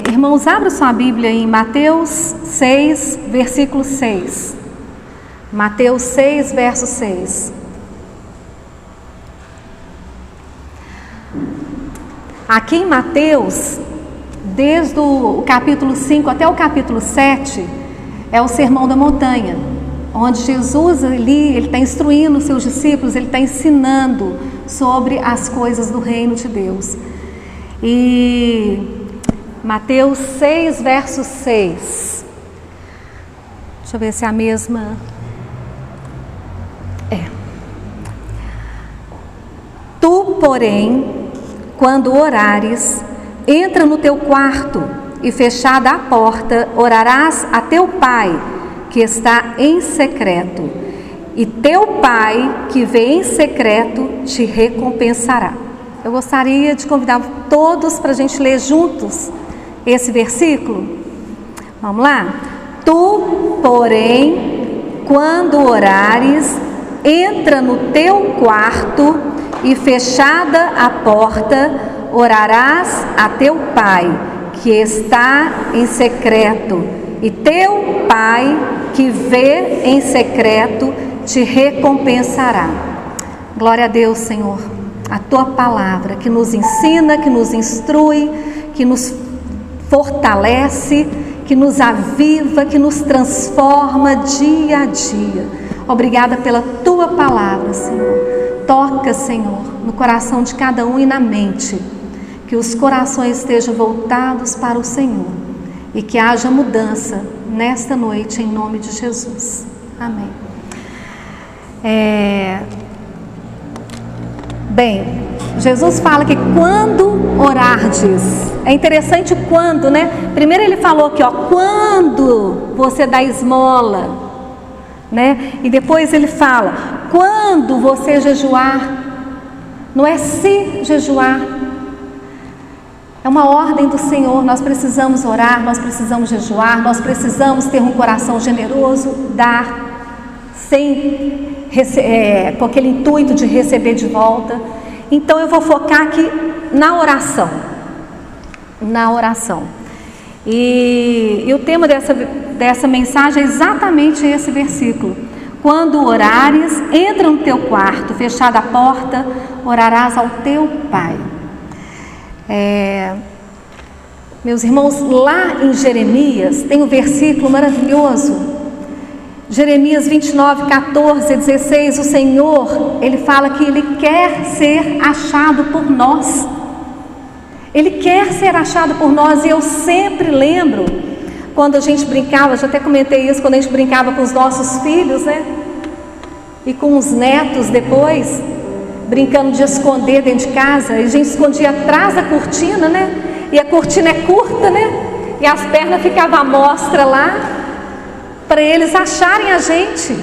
Irmãos, abra sua Bíblia em Mateus 6, versículo 6. Mateus 6, verso 6. Aqui em Mateus, desde o capítulo 5 até o capítulo 7, é o Sermão da Montanha, onde Jesus ele está instruindo os seus discípulos, ele está ensinando sobre as coisas do reino de Deus. E Mateus 6, verso 6. Deixa eu ver se é a mesma. Tu, porém, quando orares, entra no teu quarto e, fechada a porta, orarás a teu Pai, que está em secreto. E teu Pai, que vê em secreto, te recompensará. Eu gostaria de convidar todos para a gente ler juntos esse versículo. Vamos lá? Tu, porém, quando orares, entra no teu quarto e, fechada a porta, orarás a teu Pai, que está em secreto. E teu Pai, que vê em secreto, te recompensará. Glória a Deus, Senhor. A tua palavra que nos ensina, que nos instrui, que nos fortalece, que nos aviva, que nos transforma dia a dia. Obrigada pela tua palavra, Senhor. Toca, Senhor, no coração de cada um e na mente, que os corações estejam voltados para o Senhor e que haja mudança nesta noite, em nome de Jesus. Amém. Bem, Jesus fala que quando orardes, é interessante quando, né? Primeiro ele falou aqui, quando você dá esmola, né? E depois ele fala, quando você jejuar, não é se jejuar, é uma ordem do Senhor. Nós precisamos orar, nós precisamos jejuar, nós precisamos ter um coração generoso, dar, com aquele intuito de receber de volta. Então eu vou focar aqui na oração. E o tema dessa mensagem é exatamente esse versículo. Quando orares, entra no teu quarto, fechada a porta, orarás ao teu Pai. Meus irmãos, lá em Jeremias tem um versículo maravilhoso. Jeremias 29, 14, 16, o Senhor, Ele fala que Ele quer ser achado por nós. Ele quer ser achado por nós. E eu sempre lembro, quando a gente brincava, já até comentei isso, quando a gente brincava com os nossos filhos, né? E com os netos depois, brincando de esconder dentro de casa, e a gente escondia atrás da cortina, né? E a cortina é curta, né? E as pernas ficavam à mostra lá, para eles acharem a gente.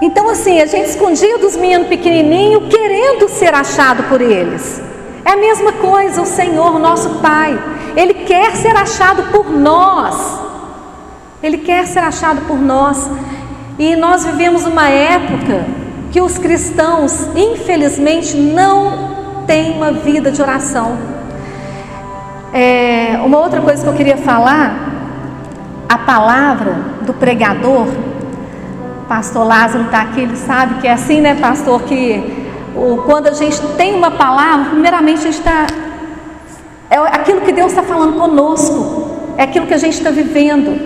Então assim, a gente escondia dos meninos pequenininhos, querendo ser achado por eles. É a mesma coisa, o Senhor, nosso Pai, Ele quer ser achado por nós. Ele quer ser achado por nós. E nós vivemos uma época que os cristãos, infelizmente, não têm uma vida de oração. Uma outra coisa que eu queria falar, a palavra do pregador, pastor Lázaro está aqui, ele sabe que é assim, né, pastor, que quando a gente tem uma palavra, primeiramente a gente está, é aquilo que Deus está falando conosco, é aquilo que a gente está vivendo.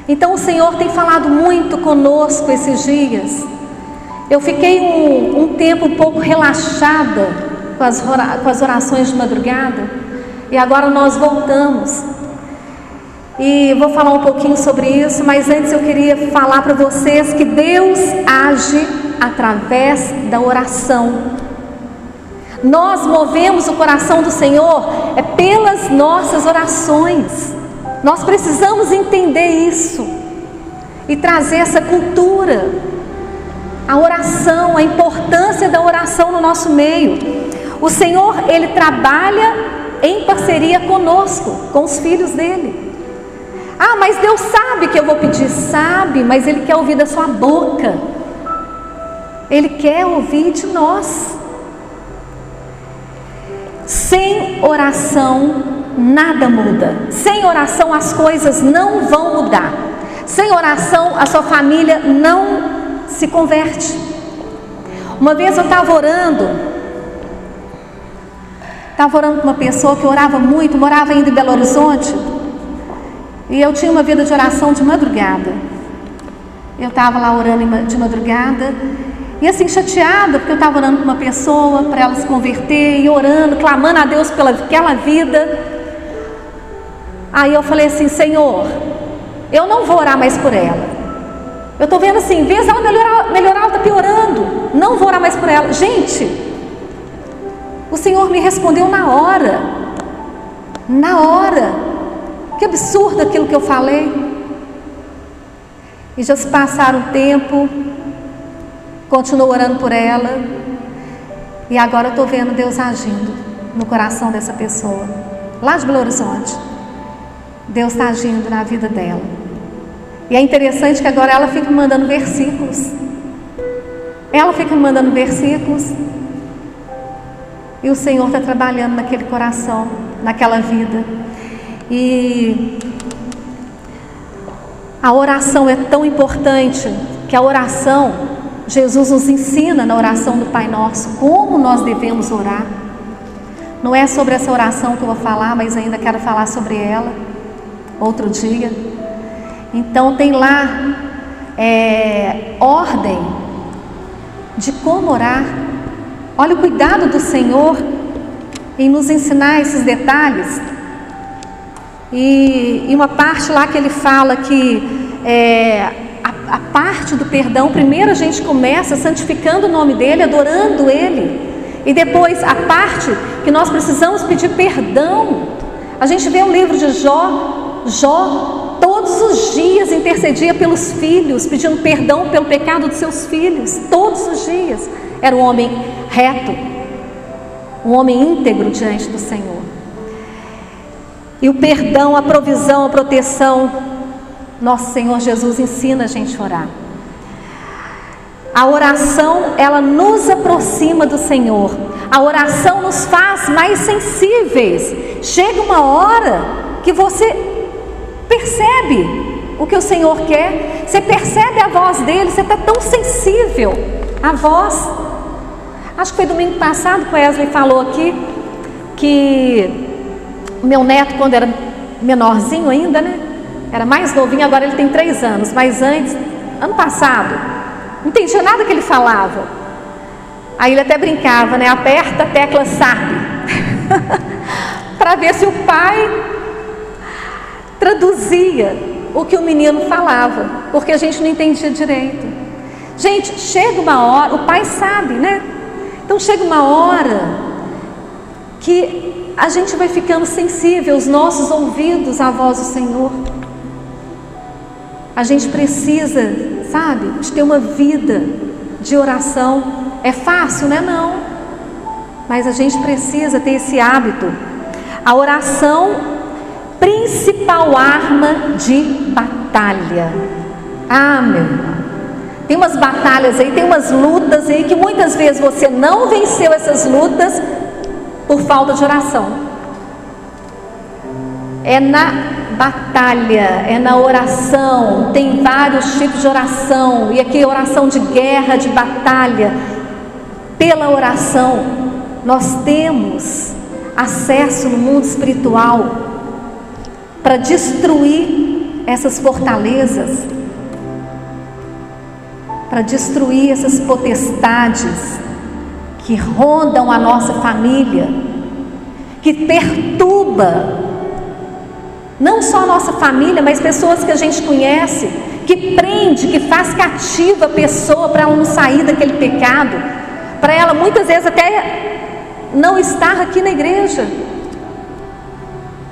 Então o Senhor tem falado muito conosco esses dias. Eu fiquei um tempo um pouco relaxada com as orações de madrugada, e agora nós voltamos. E vou falar um pouquinho sobre isso, mas antes eu queria falar para vocês que Deus age através da oração. Nós movemos o coração do Senhor pelas nossas orações. Nós precisamos entender isso e trazer essa cultura, a oração, a importância da oração no nosso meio. O Senhor, Ele trabalha em parceria conosco, com os filhos dele. Mas Deus sabe que eu vou pedir. Sabe, mas Ele quer ouvir da sua boca. Ele quer ouvir de nós. Sem oração nada muda. Sem oração as coisas não vão mudar. Sem oração a sua família não se converte. Uma vez eu estava orando com uma pessoa que orava muito, morava ainda em Belo Horizonte, e eu tinha uma vida de oração de madrugada. Eu estava lá orando de madrugada, e assim chateada, porque eu estava orando com uma pessoa para ela se converter, e orando, clamando a Deus pela aquela vida. Aí eu falei assim: Senhor, eu não vou orar mais por ela. Eu estou vendo assim, em vez dela melhorar, ela está piorando. Não vou orar mais por ela. Gente, o Senhor me respondeu na hora. Na hora. Que absurdo aquilo que eu falei. E já se passaram um tempo, continuo orando por ela, e agora eu estou vendo Deus agindo no coração dessa pessoa, lá de Belo Horizonte. Deus está agindo na vida dela. E é interessante que agora ela fica me mandando versículos. Ela fica me mandando versículos. E o Senhor está trabalhando naquele coração, naquela vida. E a oração é tão importante que a oração, Jesus nos ensina na oração do Pai Nosso como nós devemos orar. Não é sobre essa oração que eu vou falar, mas ainda quero falar sobre ela outro dia. Então tem lá ordem de como orar. Olha o cuidado do Senhor em nos ensinar esses detalhes. E uma parte lá que ele fala que a parte do perdão, primeiro a gente começa santificando o nome dele, adorando ele, e depois a parte que nós precisamos pedir perdão. A gente vê o livro de Jó todos os dias intercedia pelos filhos, pedindo perdão pelo pecado dos seus filhos, todos os dias. Era um homem reto, um homem íntegro diante do Senhor. E o perdão, a provisão, a proteção, nosso Senhor Jesus ensina a gente a orar. A oração, ela nos aproxima do Senhor. A oração nos faz mais sensíveis. Chega uma hora que você percebe o que o Senhor quer, você percebe a voz dele, você está tão sensível à voz. Acho que foi domingo passado que o Wesley falou aqui que meu neto, quando era menorzinho ainda, né? Era mais novinho, agora ele tem 3 anos, mas antes, ano passado, não entendia nada que ele falava. Aí ele até brincava, né? Aperta a tecla SAP para ver se o pai traduzia o que o menino falava, porque a gente não entendia direito. Gente, chega uma hora, o pai sabe, né? Então chega uma hora que a gente vai ficando sensível, os nossos ouvidos à voz do Senhor. A gente precisa, sabe, de ter uma vida de oração. É fácil, né? Não. Mas a gente precisa ter esse hábito. A oração, principal arma de batalha. Ah, meu irmão, tem umas batalhas aí, tem umas lutas aí que muitas vezes você não venceu essas lutas por falta de oração. É na batalha, é na oração. Tem vários tipos de oração, e aqui oração de guerra, de batalha. Pela oração nós temos acesso no mundo espiritual para destruir essas fortalezas, para destruir essas potestades que rondam a nossa família, que perturba não só a nossa família, mas pessoas que a gente conhece, que prende, que faz cativa a pessoa para ela não sair daquele pecado, para ela muitas vezes até não estar aqui na igreja.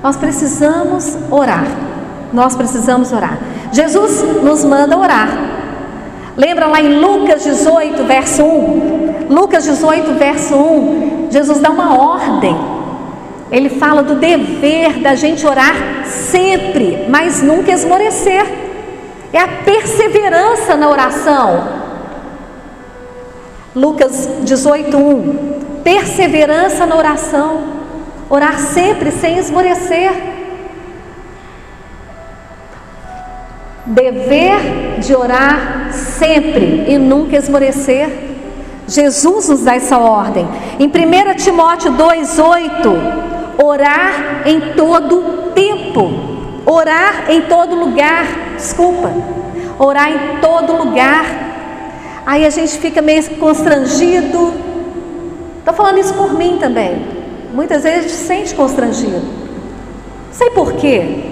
Nós precisamos orar. Nós precisamos orar. Jesus nos manda orar. Lembra lá em Lucas 18, verso 1? Lucas 18, verso 1. Jesus dá uma ordem. Ele fala do dever da gente orar sempre, mas nunca esmorecer. É a perseverança na oração. Lucas 18, 1. Perseverança na oração. Orar sempre sem esmorecer. Dever de orar sempre e nunca esmorecer. Jesus nos dá essa ordem. Em 1 Timóteo 2,8, orar em todo tempo. Orar em todo lugar. Desculpa. Orar em todo lugar. Aí a gente fica meio constrangido. Estou falando isso por mim também. Muitas vezes a gente se sente constrangido. Não sei porquê.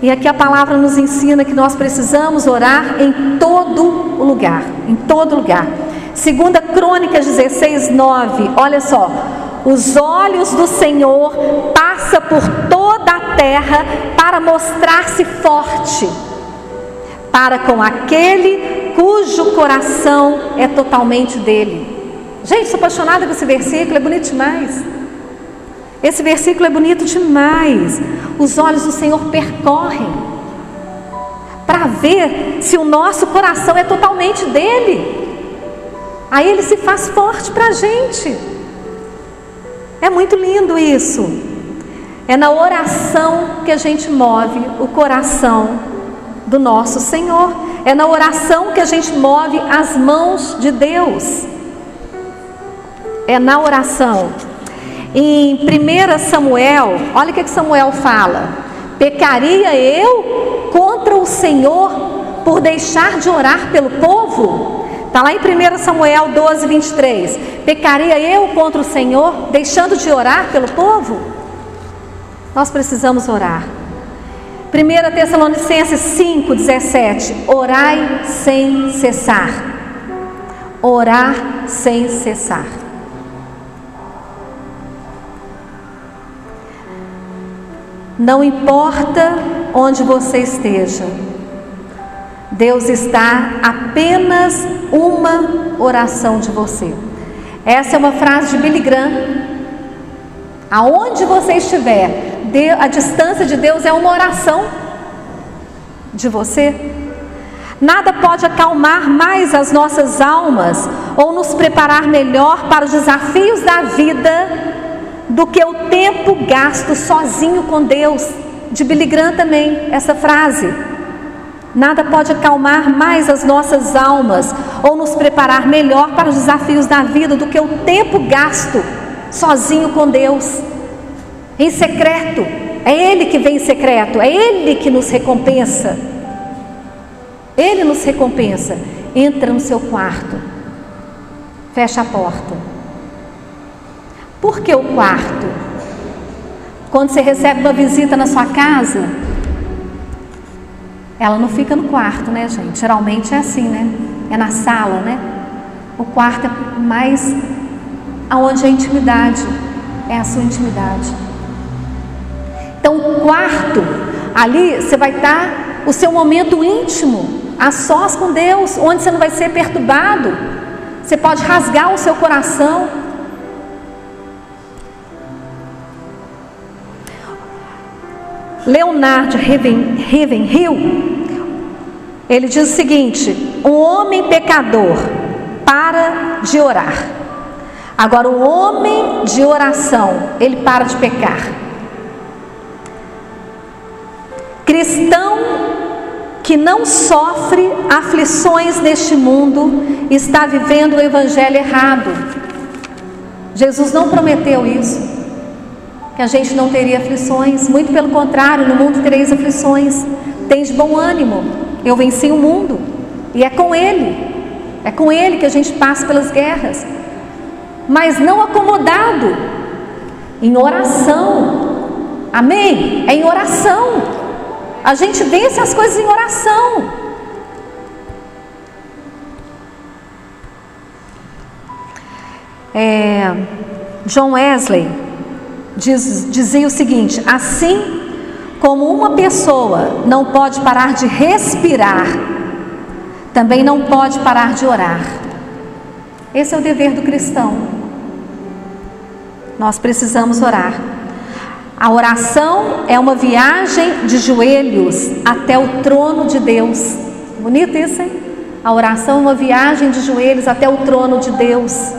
E aqui a palavra nos ensina que nós precisamos orar em todo lugar. Em todo lugar. 2 Crônicas 16:9. Olha só. Os olhos do Senhor passam por toda a terra para mostrar-se forte para com aquele cujo coração é totalmente dele. Gente, sou apaixonada com esse versículo, é bonito demais. Esse versículo é bonito demais. Os olhos do Senhor percorrem para ver se o nosso coração é totalmente dele. Aí ele se faz forte para a gente. É muito lindo isso. É na oração que a gente move o coração do nosso Senhor. É na oração que a gente move as mãos de Deus. É na oração. Em 1 Samuel, olha o que Samuel fala: pecaria eu contra o Senhor por deixar de orar pelo povo? Está lá em 1 Samuel 12:23. Pecaria eu contra o Senhor deixando de orar pelo povo? Nós precisamos orar. 1 Tessalonicenses 5:17. Orai sem cessar. Orar sem cessar. Não importa onde você esteja, Deus está a apenas uma oração de você. Essa é uma frase de Billy Graham. Aonde você estiver, a distância de Deus é uma oração de você. Nada pode acalmar mais as nossas almas ou nos preparar melhor para os desafios da vida do que o tempo gasto sozinho com Deus. De Billy Graham também, essa frase. Nada pode acalmar mais as nossas almas ou nos preparar melhor para os desafios da vida do que o tempo gasto sozinho com Deus, em secreto. É Ele que vem em secreto, é Ele que nos recompensa. Ele nos recompensa. Entra no seu quarto, fecha a porta. Por que o quarto? Quando você recebe uma visita na sua casa, ela não fica no quarto, né, gente? Geralmente é assim, né? É na sala, né? O quarto é mais aonde a intimidade, é a sua intimidade. Então, o quarto, ali você vai estar o seu momento íntimo, a sós com Deus, onde você não vai ser perturbado. Você pode rasgar o seu coração. Leonard Ravenhill, ele diz o seguinte: um homem pecador para de orar. Agora, o homem de oração, ele para de pecar. Cristão que não sofre aflições neste mundo está vivendo o evangelho errado. Jesus não prometeu isso, que a gente não teria aflições. Muito pelo contrário, no mundo tereis aflições. Tens bom ânimo, eu venci o mundo. E é com Ele que a gente passa pelas guerras. Mas não acomodado, em oração. Amém? É em oração. A gente vence as coisas em oração. John Wesley dizia o seguinte: assim como uma pessoa não pode parar de respirar, também não pode parar de orar. Esse é o dever do cristão. Nós precisamos orar. A oração é uma viagem de joelhos até o trono de Deus. Bonito isso, hein? A oração é uma viagem de joelhos até o trono de Deus.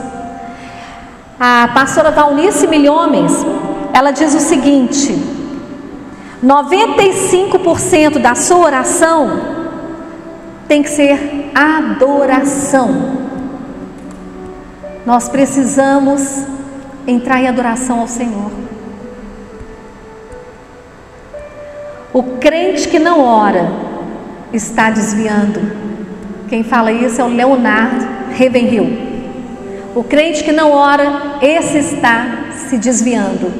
A pastora Valnice Milhomens, ela diz o seguinte: 95% da sua oração tem que ser adoração. Nós precisamos entrar em adoração ao Senhor. O crente que não ora está desviando. Quem fala isso é o Leonard Ravenhill. O crente que não ora, esse está se desviando.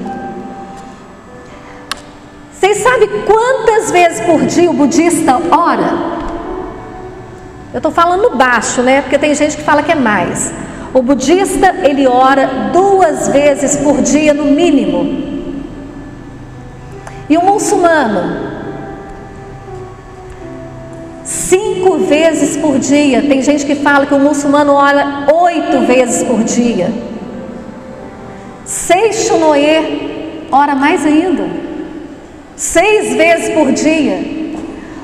Vocês sabem quantas vezes por dia o budista ora? Eu estou falando baixo, né? Porque tem gente que fala que é mais. O budista, ele ora 2 vezes por dia no mínimo. E o muçulmano, 5 vezes por dia. Tem gente que fala que o muçulmano ora 8 vezes por dia. Seixonoye ora mais ainda, 6 vezes por dia.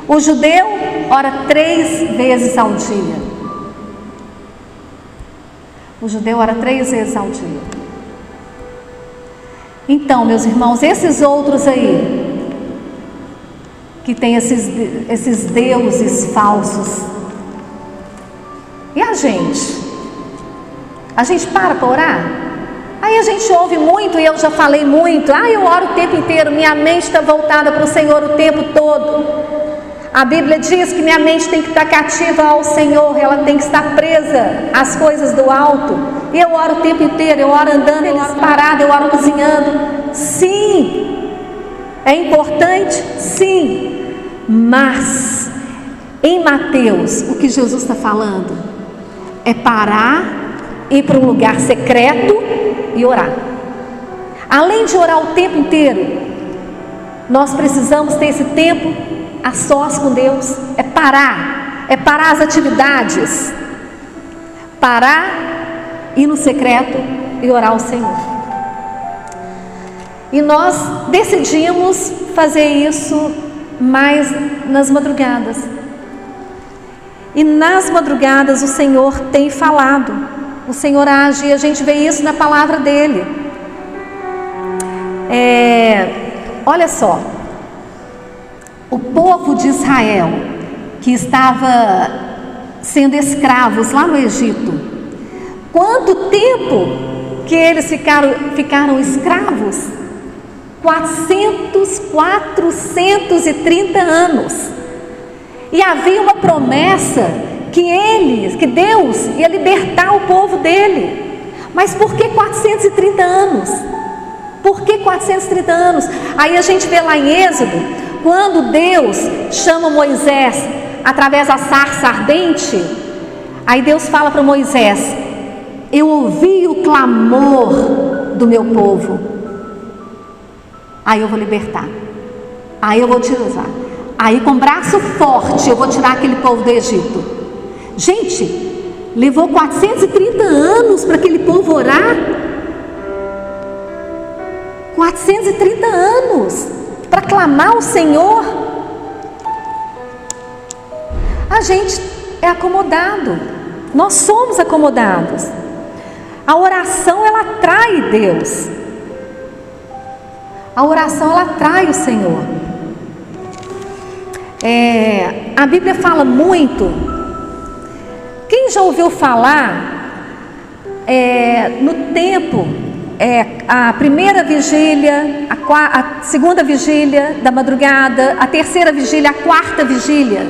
O judeu ora 3 vezes ao dia. O judeu ora 3 vezes ao dia. Então, meus irmãos, esses outros aí, que tem esses deuses falsos, e a gente? A gente para orar? Aí a gente ouve muito, e eu já falei muito: eu oro o tempo inteiro, minha mente está voltada para o Senhor o tempo todo. A Bíblia diz que minha mente tem que estar cativa ao Senhor, ela tem que estar presa às coisas do alto. E eu oro o tempo inteiro, eu oro andando, eu oro parado, eu oro cozinhando. Sim, é importante? Sim. Mas em Mateus, o que Jesus está falando é parar, ir para um lugar secreto e orar. Além de orar o tempo inteiro, nós precisamos ter esse tempo a sós com Deus. É parar as atividades, parar, ir no secreto e orar ao Senhor. E nós decidimos fazer isso mais nas madrugadas. E nas madrugadas o Senhor tem falado, o Senhor age, e a gente vê isso na palavra dele. Olha só, o povo de Israel, que estava sendo escravos lá no Egito, quanto tempo que eles ficaram escravos? 430 anos. E havia uma promessa que Deus ia libertar o povo dele. Mas por que 430 anos? Por que 430 anos? Aí a gente vê lá em Êxodo, quando Deus chama Moisés através da sarça ardente, aí Deus fala para Moisés: eu ouvi o clamor do meu povo, aí eu vou libertar, aí eu vou te usar, aí com braço forte eu vou tirar aquele povo do Egito. Gente, levou 430 anos para aquele povo orar. 430 anos para clamar ao Senhor. A gente é acomodado, nós somos acomodados. A oração, ela atrai Deus. A oração, ela atrai o Senhor. A Bíblia fala muito. Quem já ouviu falar no tempo, a primeira vigília, a segunda vigília da madrugada, a terceira vigília, a quarta vigília?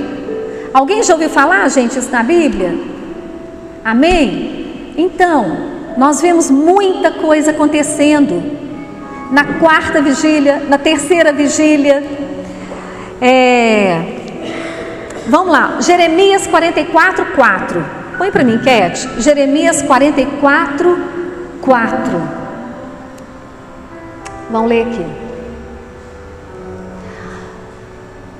Alguém já ouviu falar, gente, isso na Bíblia? Amém? Então, nós vemos muita coisa acontecendo na quarta vigília, na terceira vigília. Vamos lá, Jeremias 44:4. Põe para mim, Cat. Jeremias 44:4. Vamos ler aqui.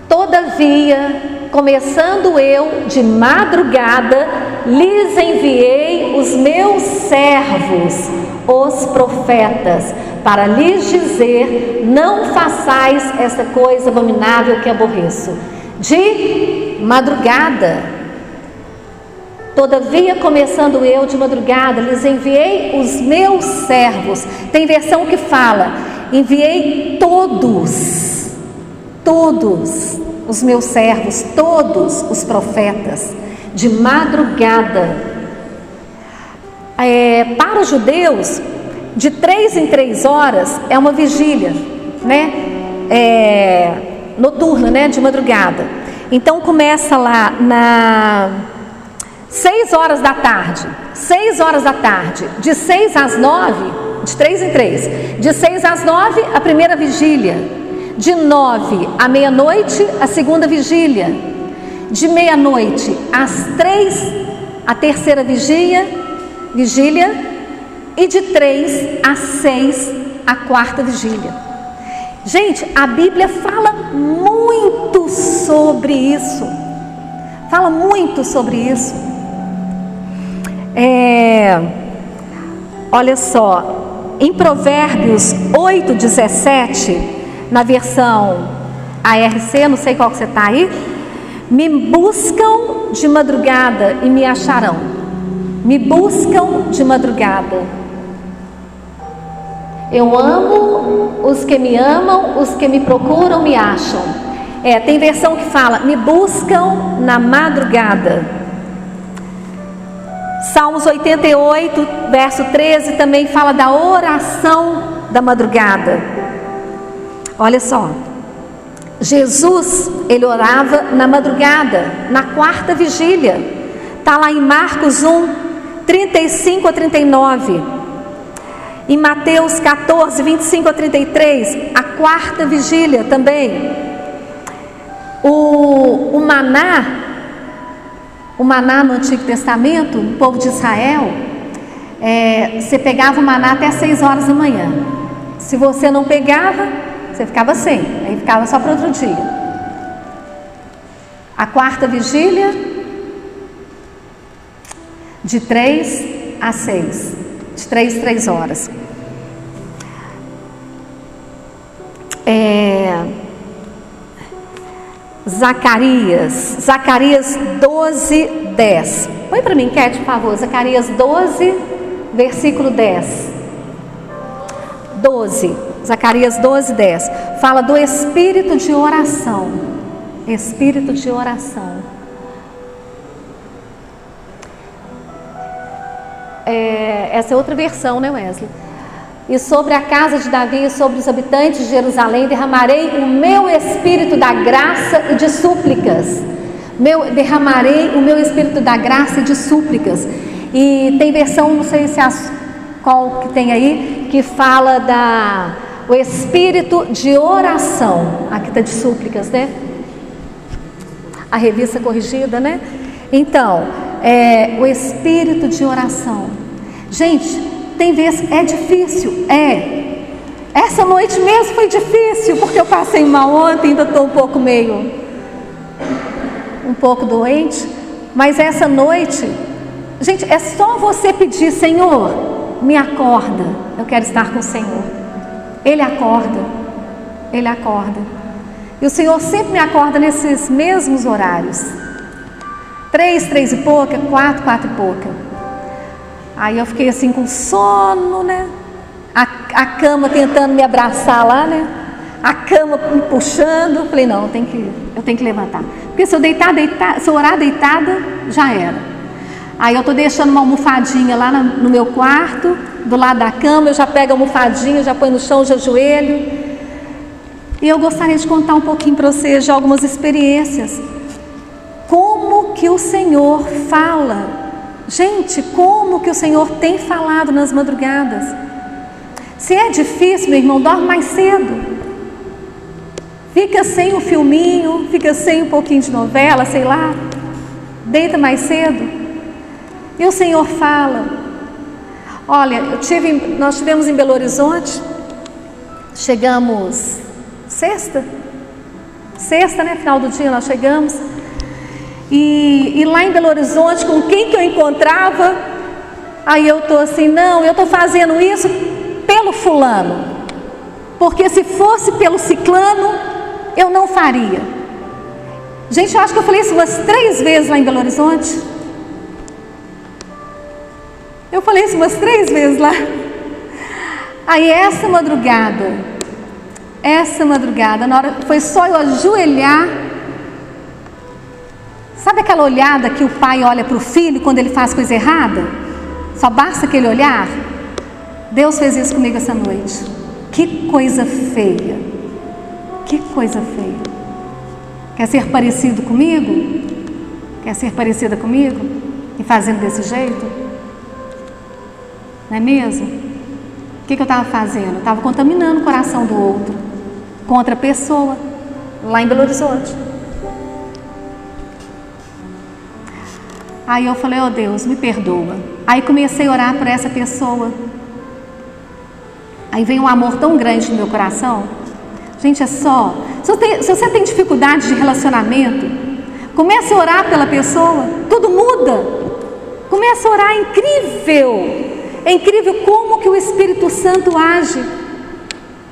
Todavia, começando eu de madrugada, lhes enviei os meus servos, os profetas, para lhes dizer: não façais esta coisa abominável que aborreço. De madrugada. Todavia, começando eu de madrugada, lhes enviei os meus servos. Tem versão que fala: enviei todos os meus servos, todos os profetas, de madrugada. Para os judeus, de 3 em 3 horas é uma vigília, né? Noturna, né? De madrugada. Então começa lá na 6 horas da tarde, 6 horas da tarde, de 6 às 9, de 3 em 3, de 6 às 9 a primeira vigília, de 9 à meia-noite a segunda vigília, de meia-noite às 3 a terceira vigília, e de 3 às 6 a quarta vigília. Gente, a Bíblia fala muito sobre isso. Fala muito sobre isso. Olha só, em Provérbios 8:17, na versão ARC, não sei qual que você está aí. Me buscam de madrugada e me acharão. Me buscam de madrugada. Eu amo os que me amam, os que me procuram me acham. Tem versão que fala: me buscam na madrugada. Salmos 88, verso 13, também fala da oração da madrugada. Olha só, Jesus, ele orava na madrugada, na quarta vigília. Está lá em Marcos 1, 35 a 39. Em Mateus 14, 25 a 33, a quarta vigília também. O maná no Antigo Testamento, o povo de Israel, você pegava o maná até 6 horas da manhã. Se você não pegava, você ficava sem, aí ficava só para outro dia. A quarta vigília, de 3 a 6, de 3 a 3 horas. Zacarias 12, 10. Põe para mim, Cat, por favor. Zacarias 12, versículo 10. 12. Zacarias 12, 10. Fala do espírito de oração. Espírito de oração. Essa é outra versão, né, Wesley? E sobre a casa de Davi e sobre os habitantes de Jerusalém derramarei o meu espírito da graça e de súplicas. Derramarei o meu espírito da graça e de súplicas. E tem versão, não sei se qual que tem aí, que fala o espírito de oração. Aqui está de súplicas, né? A revista corrigida, né? Então, o espírito de oração. Gente, tem vezes é difícil, Essa noite mesmo foi difícil, porque eu passei mal ontem, ainda estou um pouco doente. Mas essa noite, gente, é só você pedir: Senhor, me acorda, eu quero estar com o Senhor. Ele acorda. E o Senhor sempre me acorda nesses mesmos horários. 3, 3 e pouca, 4, 4 e pouca. Aí eu fiquei assim com sono, né? A cama tentando me abraçar lá, né? A cama me puxando. Eu falei: não, eu tenho que levantar. Porque se eu se eu orar deitada, já era. Aí eu estou deixando uma almofadinha lá no meu quarto, do lado da cama. Eu já pego a almofadinha, já põe no chão, já ajoelho. E eu gostaria de contar um pouquinho para vocês de algumas experiências. Como que o Senhor fala. Gente, como que o Senhor tem falado nas madrugadas? Se é difícil, meu irmão, dorme mais cedo. Fica sem o filminho, fica sem um pouquinho de novela, sei lá. Deita mais cedo. E o Senhor fala. Olha, nós tivemos em Belo Horizonte, chegamos sexta, né? Final do dia nós chegamos. E lá em Belo Horizonte, com quem que eu encontrava, aí eu estou assim: não, eu estou fazendo isso pelo fulano, porque se fosse pelo ciclano, eu não faria. Gente, eu acho que eu falei isso umas 3 vezes lá em Belo Horizonte. falei isso umas 3 vezes lá. Aí essa madrugada, na hora, foi só eu ajoelhar. Sabe aquela olhada que o pai olha para o filho quando ele faz coisa errada? Só basta aquele olhar? Deus fez isso comigo essa noite. Que coisa feia. Que coisa feia. Quer ser parecido comigo? Quer ser parecida comigo? E fazendo desse jeito? Não é mesmo? O que eu estava fazendo? Eu estava contaminando o coração do outro com outra pessoa, lá em Belo Horizonte. Aí eu falei, Deus, me perdoa. Aí comecei a orar por essa pessoa. Aí veio um amor tão grande no meu coração. Gente, é só... Se você tem dificuldade de relacionamento, comece a orar pela pessoa, tudo muda. Comece a orar, é incrível. É incrível como que o Espírito Santo age.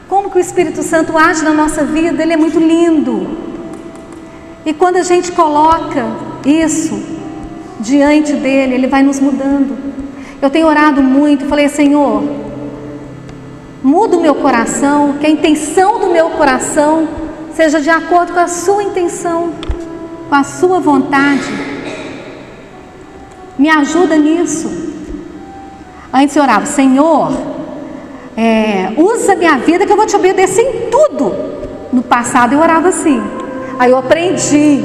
Como que o Espírito Santo age na nossa vida, ele é muito lindo. E quando a gente coloca isso diante dele, ele vai nos mudando. Eu tenho orado muito, falei, Senhor, muda o meu coração, que a intenção do meu coração seja de acordo com a sua intenção, com a sua vontade. Me ajuda nisso. Antes eu orava, Senhor, usa minha vida que eu vou te obedecer em tudo. No passado eu orava assim. Aí eu aprendi,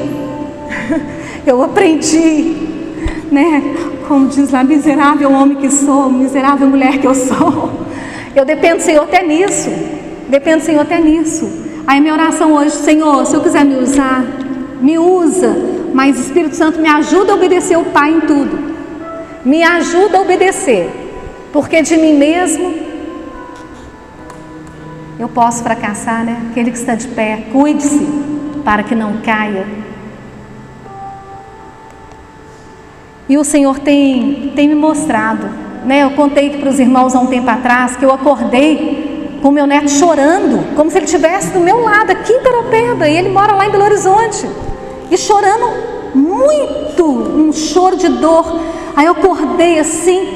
né? Como diz lá, miserável homem que sou, miserável mulher que eu sou. Eu dependo do Senhor até nisso. Aí minha oração hoje, Senhor, se eu quiser me usar, me usa. Mas Espírito Santo me ajuda a obedecer o Pai em tudo. Me ajuda a obedecer. Porque de mim mesmo eu posso fracassar, né? Aquele que está de pé, cuide-se para que não caia. E o Senhor tem me mostrado, né? Eu contei para os irmãos há um tempo atrás que eu acordei com meu neto chorando, como se ele estivesse do meu lado, aqui em Peropeba, e ele mora lá em Belo Horizonte, e chorando muito, um choro de dor. Aí eu acordei assim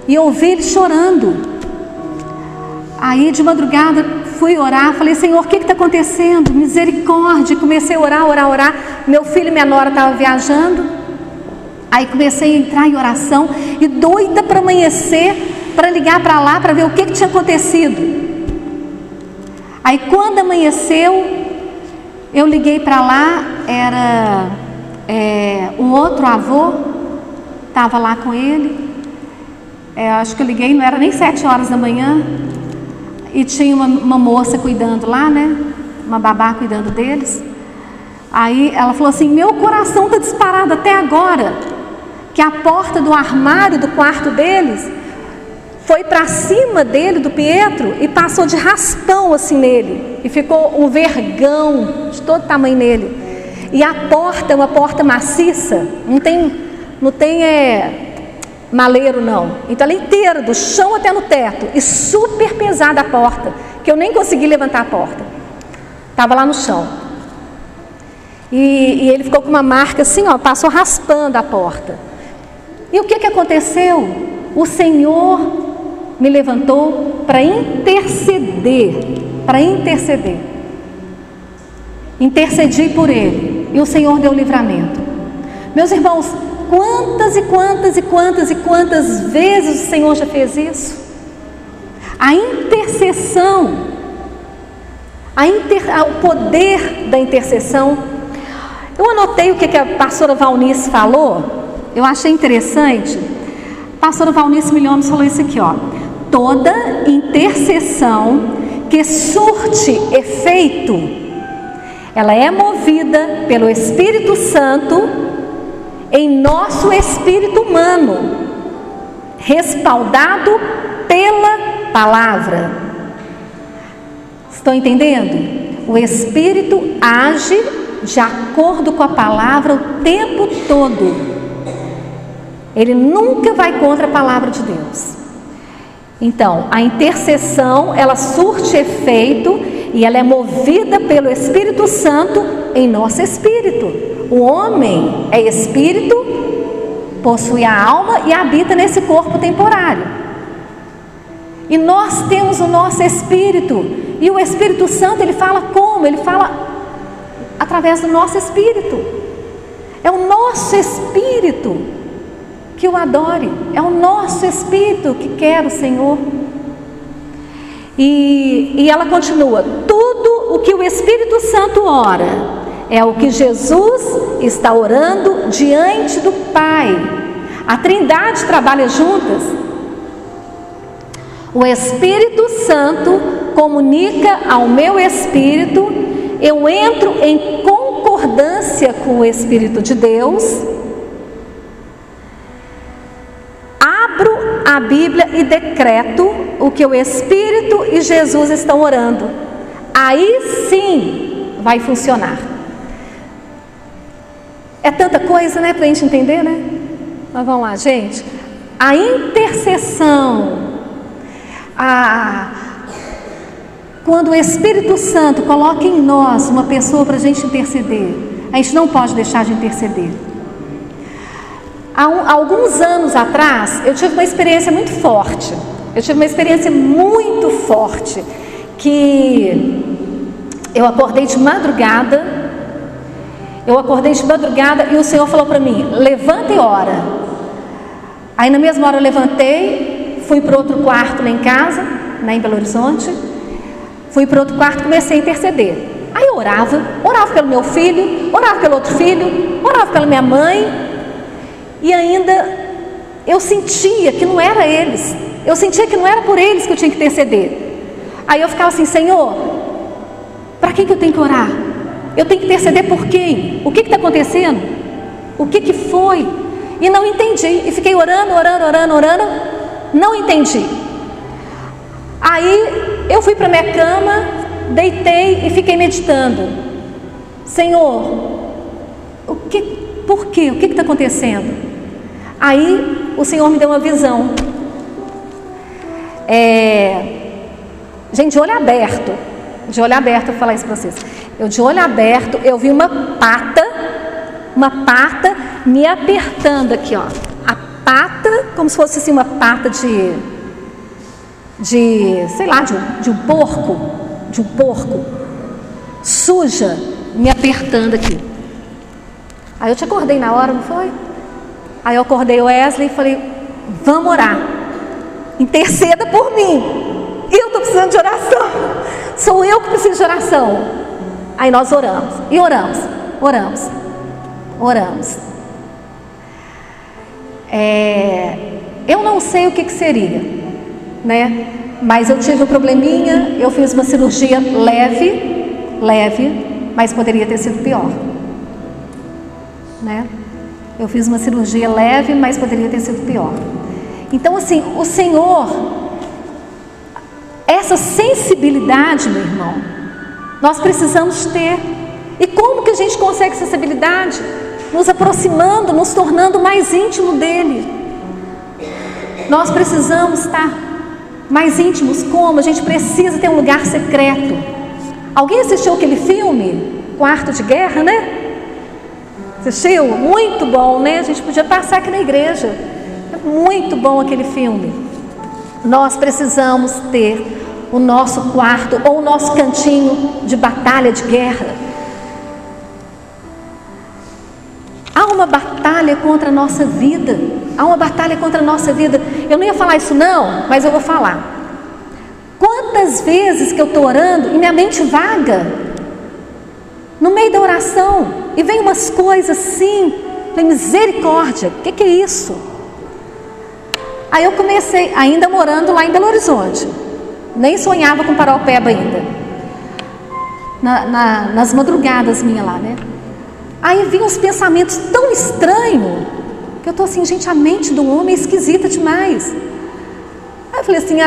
e ouvi ele chorando. Aí de madrugada fui orar, falei, Senhor, o que está acontecendo? Misericórdia. Comecei a orar. Meu filho e minha nora estavam viajando. Aí comecei a entrar em oração e doida para amanhecer, para ligar para lá, para ver o que tinha acontecido. Aí quando amanheceu, eu liguei para lá, era um outro avô, estava lá com ele. Acho que eu liguei, não era nem 7 horas da manhã, e tinha uma moça cuidando lá, né? Uma babá cuidando deles. Aí ela falou assim, meu coração está disparado até agora, que a porta do armário do quarto deles foi para cima dele, do Pietro, e passou de raspão assim nele, e ficou um vergão de todo tamanho nele. E a porta é uma porta maciça, não tem maleiro não, então ela é inteira, do chão até no teto, e super pesada a porta, que eu nem consegui levantar a porta, estava lá no chão. E ele ficou com uma marca assim, passou raspando a porta. E o que aconteceu? O Senhor me levantou para interceder. Intercedi por ele. E o Senhor deu livramento. Meus irmãos, quantas vezes o Senhor já fez isso? A intercessão, o poder da intercessão. Eu anotei o que a pastora Valnice falou. Eu achei interessante. A pastora Valnice Milhomes falou isso aqui, toda intercessão que surte efeito, ela é movida pelo Espírito Santo em nosso espírito humano, respaldado pela palavra. Estão entendendo? O Espírito age de acordo com a palavra o tempo todo. Ele nunca vai contra a palavra de Deus. Então, a intercessão, ela surte efeito e ela é movida pelo Espírito Santo em nosso espírito. O homem é espírito possui a alma e habita nesse corpo temporário. E nós temos o nosso espírito, e o Espírito Santo, ele fala como? Ele fala através do nosso espírito. É o nosso espírito que o adore, é o nosso espírito que quer o Senhor. E ela continua: tudo o que o Espírito Santo ora é o que Jesus está orando diante do Pai. A Trindade trabalha juntas. O Espírito Santo comunica ao meu espírito, eu entro em concordância com o Espírito de Deus, abro a Bíblia e decreto o que o Espírito e Jesus estão orando. Aí sim vai funcionar. É tanta coisa, né, para a gente entender, né? Mas vamos lá, gente. A intercessão, quando o Espírito Santo coloca em nós uma pessoa para a gente interceder, a gente não pode deixar de interceder. Há alguns anos atrás, eu tive uma experiência muito forte. Que eu acordei de madrugada. E o Senhor falou para mim: levanta e ora. Aí na mesma hora eu levantei, fui para outro quarto lá em casa, em Belo Horizonte. Fui para outro quarto e comecei a interceder. Aí eu orava pelo meu filho, orava pelo outro filho, orava pela minha mãe. E ainda eu sentia que não era eles. Eu sentia que não era por eles que eu tinha que interceder. Aí eu ficava assim: Senhor, para quem que eu tenho que orar? Eu tenho que interceder por quem? O que está acontecendo? O que foi? E não entendi. E fiquei orando. Não entendi. Aí eu fui para minha cama, deitei e fiquei meditando. Senhor, por quê? O que está acontecendo? Aí o Senhor me deu uma visão. Gente, de olho aberto, eu vou falar isso para vocês. De olho aberto, eu vi uma pata me apertando aqui, ó. A pata, como se fosse assim uma pata de um porco, suja, me apertando aqui. Aí eu te acordei na hora, não foi? Aí eu acordei o Wesley e falei: vamos orar, interceda por mim, eu estou precisando de oração, sou eu que preciso de oração. Aí nós oramos, e oramos. Eu não sei o que seria, né? Mas eu tive um probleminha, eu fiz uma cirurgia leve, mas poderia ter sido pior, né? Eu fiz uma cirurgia leve, mas poderia ter sido pior. Então, assim, o Senhor, essa sensibilidade, meu irmão, nós precisamos ter. E como que a gente consegue essa sensibilidade? Nos aproximando, nos tornando mais íntimo dele. Nós precisamos estar mais íntimos. Como? A gente precisa ter um lugar secreto. Alguém assistiu aquele filme, Quarto de Guerra, né? Assistiu? Muito bom, né? A gente podia passar aqui na igreja. É muito bom aquele filme. Nós precisamos ter o nosso quarto ou o nosso cantinho de batalha, de guerra. Há uma batalha contra a nossa vida. Eu não ia falar isso não, mas eu vou falar. Quantas vezes que eu estou orando e minha mente vaga no meio da oração, e vem umas coisas assim, falei: misericórdia, o que é isso? Aí eu comecei, ainda morando lá em Belo Horizonte, nem sonhava com Paraupeba ainda, nas madrugadas minhas lá, né? Aí vinham uns pensamentos tão estranhos, que eu estou assim: gente, a mente do homem é esquisita demais. Aí eu falei assim: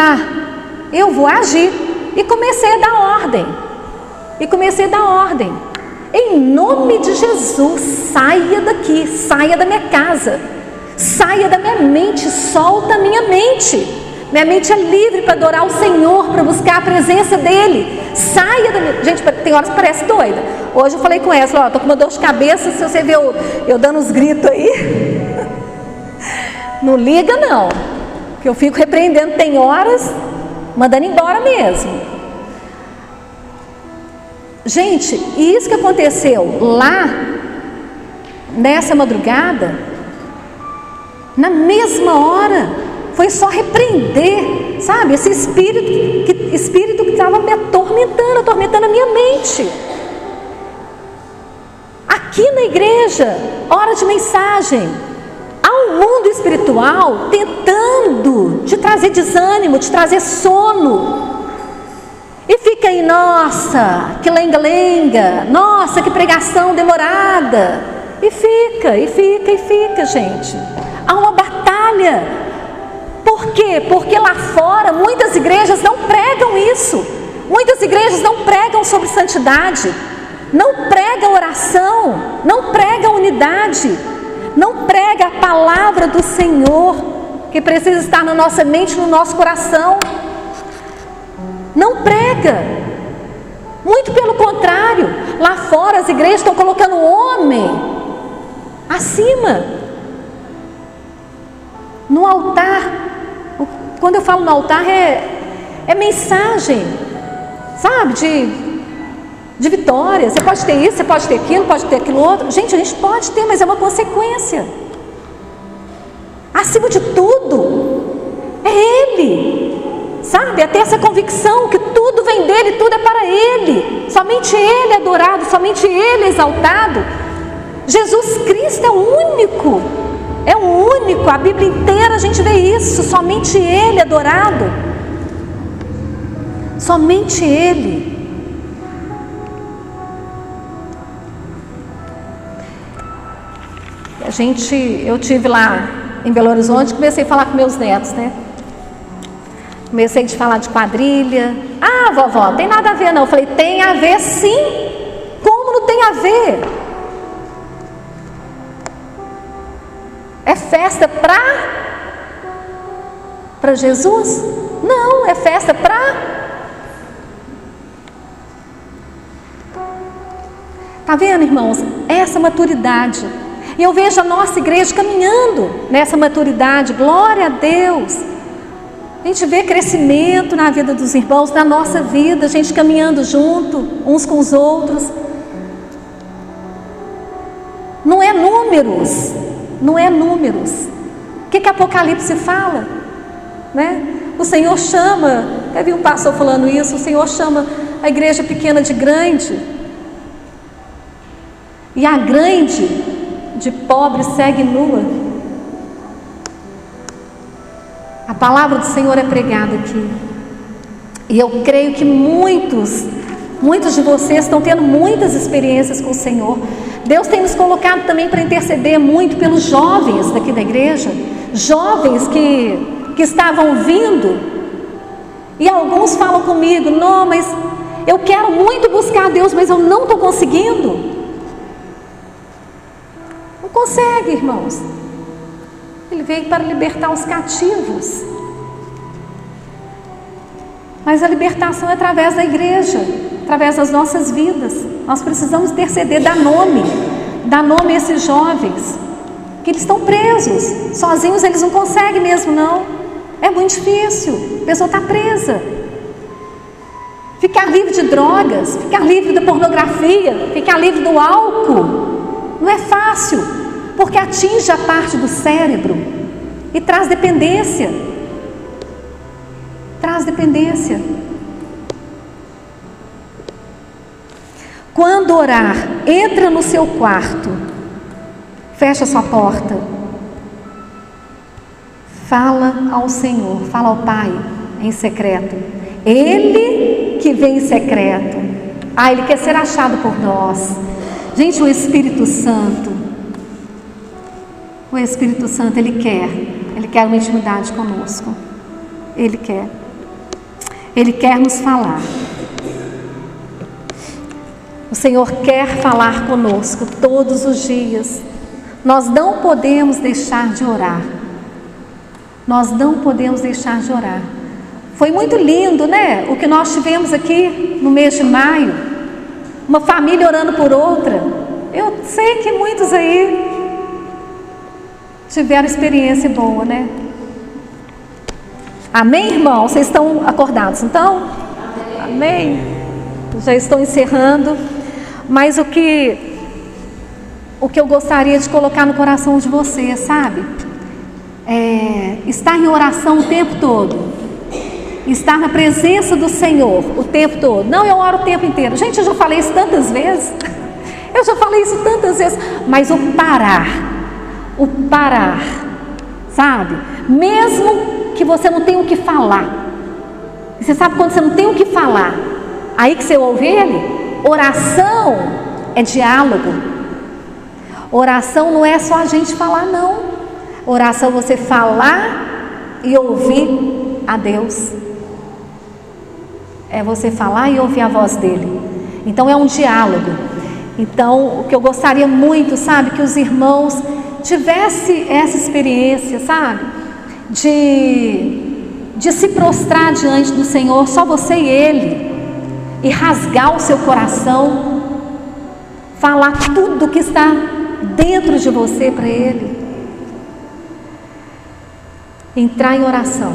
eu vou agir. E comecei a dar ordem. Em nome de Jesus, saia daqui, saia da minha casa, saia da minha mente, solta a minha mente. Minha mente é livre para adorar o Senhor, para buscar a presença dEle. Saia da minha... Gente, tem horas que parece doida. Hoje eu falei com ela, estou com uma dor de cabeça, se você ver eu dando uns gritos aí. Não liga não, que eu fico repreendendo, tem horas, mandando embora mesmo. Gente, e isso que aconteceu lá, nessa madrugada, na mesma hora, foi só repreender, sabe, esse espírito que estava me atormentando a minha mente. Aqui na igreja, hora de mensagem, há um mundo espiritual tentando te trazer desânimo, te trazer sono. E fica aí, nossa, que lenga-lenga, nossa, que pregação demorada. E fica, gente. Há uma batalha. Por quê? Porque lá fora muitas igrejas não pregam isso. Muitas igrejas não pregam sobre santidade, não pregam oração, não pregam unidade, não prega a palavra do Senhor, que precisa estar na nossa mente, no nosso coração. Não prega. Muito pelo contrário, lá fora as igrejas estão colocando o homem acima. No altar, quando eu falo no altar é mensagem, sabe, de vitória. Você pode ter isso, você pode ter aquilo, pode ter aquilo outro. Gente, a gente pode ter, mas é uma consequência. Acima de tudo, é Ele. Sabe, é ter essa convicção que tudo vem dele, tudo é para Ele. Somente Ele é adorado, somente Ele é exaltado. Jesus Cristo é o único. É o único, a Bíblia inteira a gente vê isso, somente Ele é adorado. Somente Ele. Eu tive lá em Belo Horizonte, comecei a falar com meus netos, né? Comecei a falar de quadrilha. Ah, vovó, tem nada a ver não. Eu falei, tem a ver sim. Como não tem a ver? É festa para Jesus? Não, é festa Tá vendo, irmãos? Essa maturidade. E eu vejo a nossa igreja caminhando nessa maturidade. Glória a Deus. A gente vê crescimento na vida dos irmãos, na nossa vida, a gente caminhando junto, uns com os outros. Não é números. O que Apocalipse fala? Né? O Senhor chama, até vi um pastor falando isso, o Senhor chama a igreja pequena de grande. E a grande de pobre segue nua. A palavra do Senhor é pregada aqui. E eu creio que muitos de vocês estão tendo muitas experiências com o Senhor. Deus tem nos colocado também para interceder muito pelos jovens daqui da igreja. Jovens que estavam vindo. E alguns falam comigo, não, mas eu quero muito buscar a Deus, mas eu não estou conseguindo. Não consegue, irmãos. Ele veio para libertar os cativos. Mas a libertação é através da igreja, através das nossas vidas. Nós precisamos interceder, dar nome a esses jovens, que eles estão presos. Sozinhos eles não conseguem mesmo, não. É muito difícil. A pessoa está presa. Ficar livre de drogas, ficar livre da pornografia, ficar livre do álcool, não é fácil, porque atinge a parte do cérebro e traz dependência. Quando orar, entra no seu quarto, fecha sua porta, fala ao Senhor, fala ao Pai em secreto. Ele que vem em secreto, Ele quer ser achado por nós. Gente, o Espírito Santo, Ele quer uma intimidade conosco. Ele quer nos falar. O Senhor quer falar conosco todos os dias. Nós não podemos deixar de orar. Foi muito lindo, né? O que nós tivemos aqui no mês de maio. Uma família orando por outra. Eu sei que muitos aí tiveram experiência boa, né? Amém, irmão? Vocês estão acordados, então? Amém? Já estou encerrando, mas o que eu gostaria de colocar no coração de vocês, sabe? Estar em oração o tempo todo, estar na presença do Senhor o tempo todo. Não, eu oro o tempo inteiro. Gente, eu já falei isso tantas vezes, mas o parar, sabe? Mesmo que você não tenha o que falar, você sabe quando você não tem o que falar, aí que você ouve Ele? Oração é diálogo. Oração não é só a gente falar, não. Oração é você falar e ouvir a Deus. É você falar e ouvir a voz dEle. Então é um diálogo. Então o que eu gostaria muito, sabe, que os irmãos tivessem essa experiência, sabe, de se prostrar diante do Senhor, só você e Ele, e rasgar o seu coração, falar tudo que está dentro de você para Ele. Entrar em oração,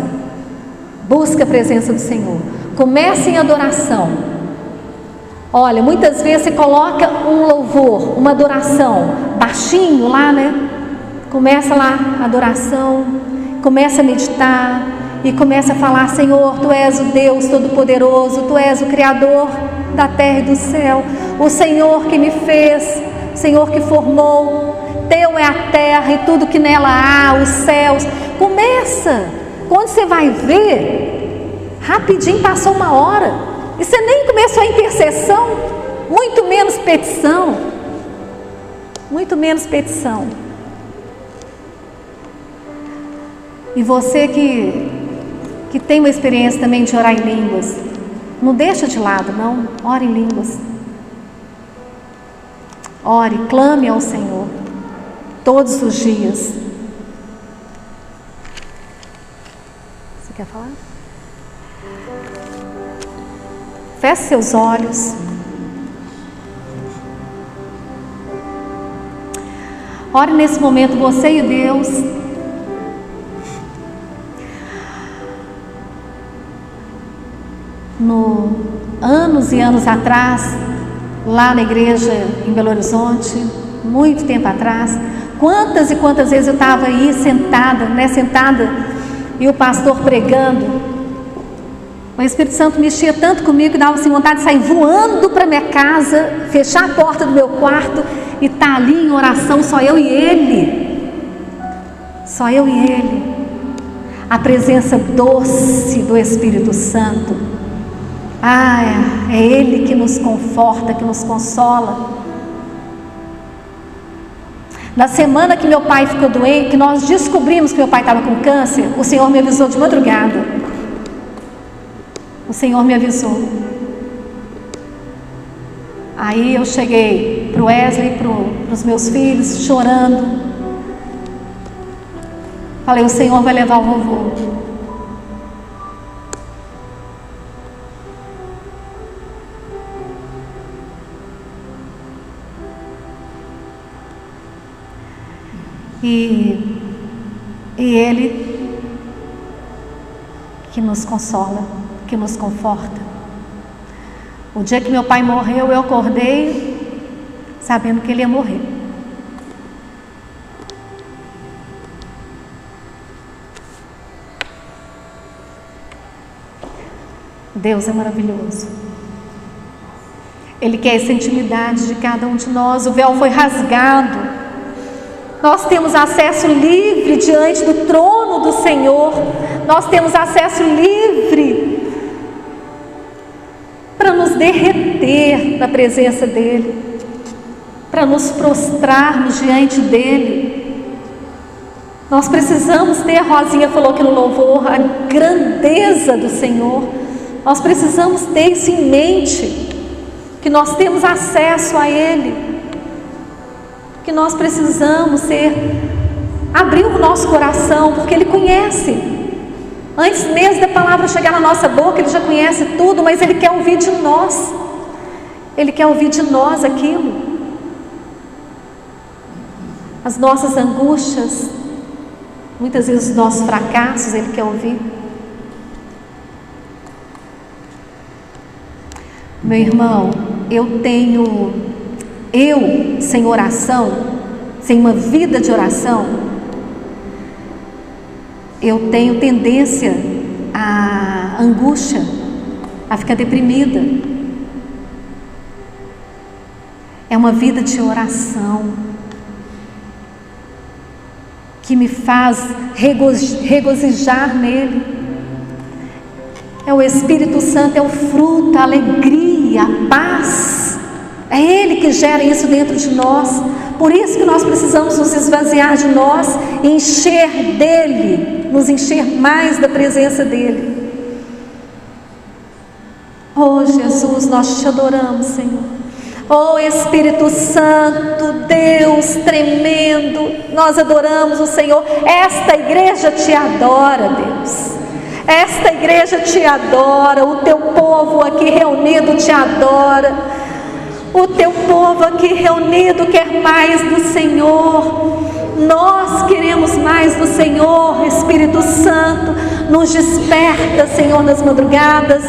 busca a presença do Senhor, comece em adoração. Olha, muitas vezes você coloca um louvor, uma adoração, baixinho lá, né? Começa lá a adoração, começa a meditar e começa a falar: Senhor, Tu és o Deus Todo-Poderoso, Tu és o Criador da terra e do céu, o Senhor que me fez, o Senhor que formou. Teu é a terra e tudo que nela há, os céus. Começa, quando você vai ver, rapidinho passou 1 hora, e você nem começou a intercessão, muito menos petição, E você que tem uma experiência também de orar em línguas, não deixa de lado, não. Ore em línguas. Ore, clame ao Senhor todos os dias. Você quer falar? Feche seus olhos. Ore nesse momento, você e Deus. Anos e anos atrás, lá na igreja em Belo Horizonte, muito tempo atrás, quantas e quantas vezes eu estava aí sentada, e o pastor pregando, o Espírito Santo mexia tanto comigo que dava assim vontade de sair voando para minha casa, fechar a porta do meu quarto e estar ali em oração, só eu e Ele, a presença doce do Espírito Santo. É Ele que nos conforta, que nos consola. Na semana que meu pai ficou doente, que nós descobrimos que meu pai estava com câncer, o Senhor me avisou de madrugada. O Senhor me avisou. Aí eu cheguei para o Wesley, para os meus filhos, chorando. Falei: o Senhor vai levar o vovô. E Ele que nos consola, que nos conforta. O dia que meu pai morreu, eu acordei sabendo que ele ia morrer. Deus é maravilhoso. Ele quer essa intimidade de cada um de nós. O véu foi rasgado. Nós temos acesso livre diante do trono do Senhor. Nós temos acesso livre para nos derreter na presença dEle, para nos prostrarmos diante dEle. Nós precisamos ter, a Rosinha falou aqui no louvor, a grandeza do Senhor. Nós precisamos ter isso em mente, que nós temos acesso a Ele, que nós precisamos abrir o nosso coração, porque Ele conhece. Antes mesmo da palavra chegar na nossa boca, Ele já conhece tudo, mas Ele quer ouvir de nós. Ele quer ouvir de nós aquilo. As nossas angústias, Muitas vezes os nossos fracassos Ele quer ouvir. Meu irmão, sem oração, sem uma vida de oração, eu tenho tendência à angústia, a ficar deprimida. É uma vida de oração que me faz regozijar nele. É o Espírito Santo, é o fruto, a alegria, a paz. É Ele que gera isso dentro de nós. Por isso que nós precisamos nos esvaziar de nós e encher dele, nos encher mais da presença dele. Oh Jesus, nós te adoramos, Senhor. Oh Espírito Santo, Deus tremendo, nós adoramos o Senhor. Esta igreja te adora, Deus. Esta igreja te adora, o teu povo aqui reunido te adora. O teu povo aqui reunido quer mais do Senhor. Nós queremos mais do Senhor. Espírito Santo, nos desperta, Senhor, nas madrugadas.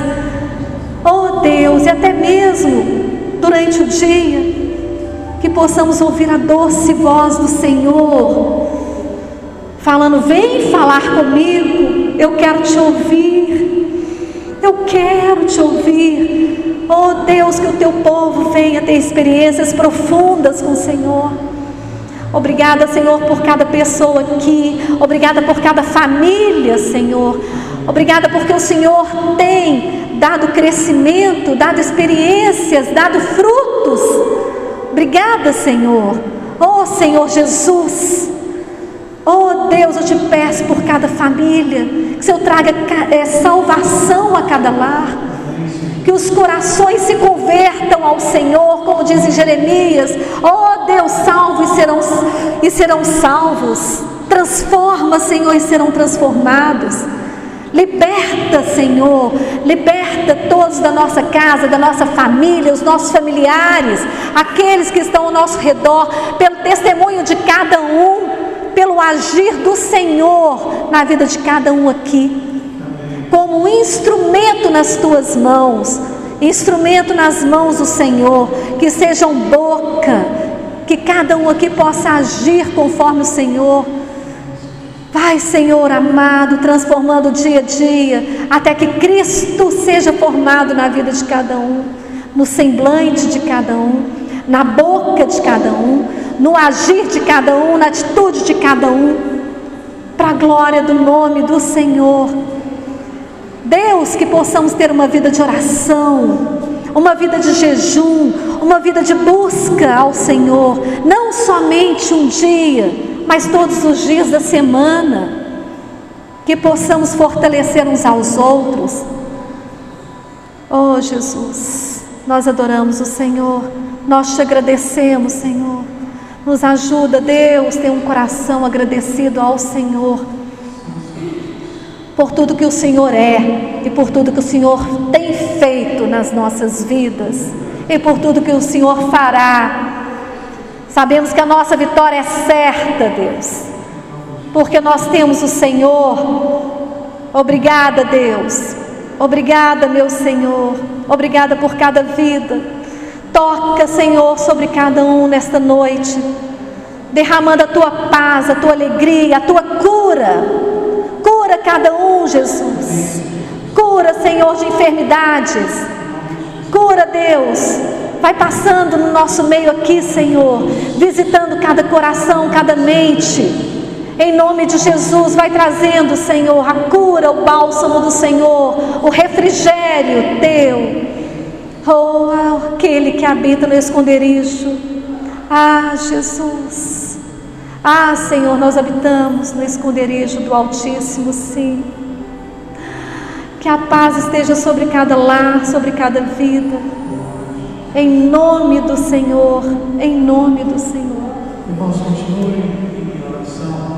Oh Deus, e até mesmo durante o dia, que possamos ouvir a doce voz do Senhor, falando: vem falar comigo, eu quero te ouvir, eu quero te ouvir. Oh Deus, que o teu povo venha ter experiências profundas com o Senhor. Obrigada, Senhor, por cada pessoa aqui. Obrigada por cada família, Senhor. Obrigada porque o Senhor tem dado crescimento, dado experiências, dado frutos. Obrigada, Senhor. Oh Senhor Jesus, oh Deus, eu te peço por cada família, que o Senhor traga salvação a cada lar, que os corações se convertam ao Senhor, como diz em Jeremias. Oh Deus, salva e serão salvos. Transforma, Senhor, e serão transformados. Liberta, Senhor, liberta todos da nossa casa, da nossa família, os nossos familiares, aqueles que estão ao nosso redor, pelo testemunho de cada um, pelo agir do Senhor na vida de cada um aqui, como um instrumento nas tuas mãos, instrumento nas mãos do Senhor, que sejam boca, que cada um aqui possa agir conforme o Senhor. Vai, Senhor amado, transformando dia a dia, até que Cristo seja formado na vida de cada um, no semblante de cada um, na boca de cada um, no agir de cada um, na atitude de cada um, para a glória do nome do Senhor. Deus, que possamos ter uma vida de oração, uma vida de jejum, uma vida de busca ao Senhor, não somente um dia, mas todos os dias da semana, que possamos fortalecer uns aos outros. Oh Jesus, nós adoramos o Senhor, nós te agradecemos, Senhor. Nos ajuda, Deus, ter um coração agradecido ao Senhor, por tudo que o Senhor é, e por tudo que o Senhor tem feito nas nossas vidas, e por tudo que o Senhor fará. Sabemos que a nossa vitória é certa, Deus, porque nós temos o Senhor. Obrigada, Deus. Obrigada, meu Senhor. Obrigada por cada vida. Toca, Senhor, sobre cada um nesta noite, derramando a tua paz, a tua alegria, a tua cura. Cura cada um, Jesus. Cura, Senhor, de enfermidades. Cura, Deus. Vai passando no nosso meio aqui, Senhor, visitando cada coração, cada mente. Em nome de Jesus, vai trazendo, Senhor, a cura, o bálsamo do Senhor, o refrigério teu. Oh, aquele que habita no esconderijo. Ah, Jesus. Ah, Senhor, nós habitamos no esconderijo do Altíssimo, sim. Que a paz esteja sobre cada lar, sobre cada vida. Em nome do Senhor, em nome do Senhor. Irmãos, continuem em oração.